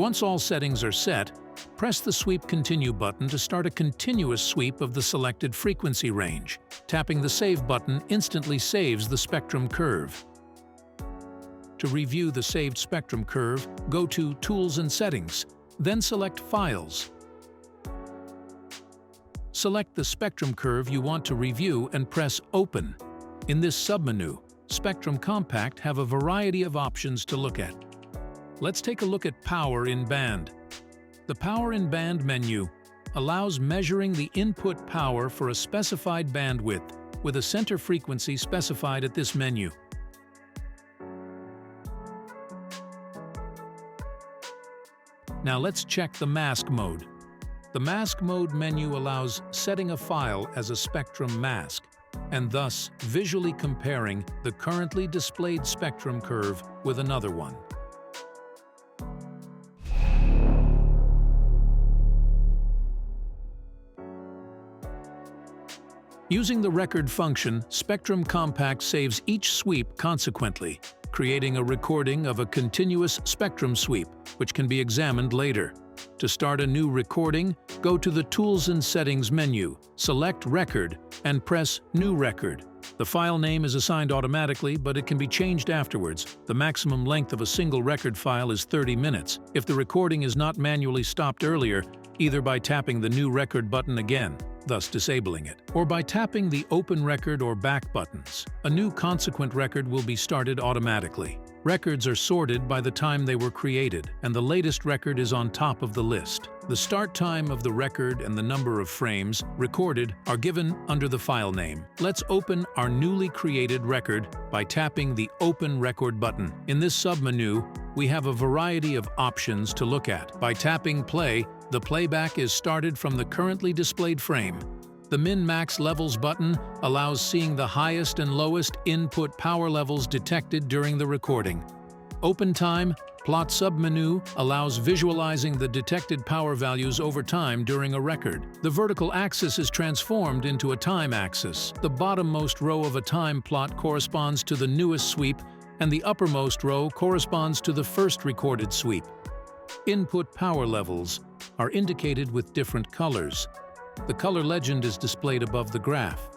Once all settings are set, press the Sweep Continue button to start a continuous sweep of the selected frequency range. Tapping the Save button instantly saves the spectrum curve. To review the saved spectrum curve, go to Tools and Settings, then select Files. Select the spectrum curve you want to review and press Open. In this submenu, Spectrum Compact have a variety of options to look at. Let's take a look at Power in Band. The Power in Band menu allows measuring the input power for a specified bandwidth with a center frequency specified at this menu. Now let's check the Mask mode. The Mask mode menu allows setting a file as a spectrum mask, and thus visually comparing the currently displayed spectrum curve with another one. Using the record function, Spectrum Compact saves each sweep consequently, creating a recording of a continuous spectrum sweep, which can be examined later. To start a new recording, go to the Tools and Settings menu, select Record, and press New Record. The file name is assigned automatically, but it can be changed afterwards. The maximum length of a single record file is 30 minutes. If the recording is not manually stopped earlier, either by tapping the New Record button again, thus disabling it, or by tapping the Open Record or Back buttons, a new consequent record will be started automatically. Records are sorted by the time they were created, and the latest record is on top of the list. The start time of the record and the number of frames recorded are given under the file name. Let's open our newly created record by tapping the Open Record button. In this submenu, we have a variety of options to look at. By tapping Play, the playback is started from the currently displayed frame. The Min-Max Levels button allows seeing the highest and lowest input power levels detected during the recording. Open Time Plot submenu allows visualizing the detected power values over time during a record. The vertical axis is transformed into a time axis. The bottommost row of a time plot corresponds to the newest sweep, and the uppermost row corresponds to the first recorded sweep. Input power levels are indicated with different colors. The color legend is displayed above the graph.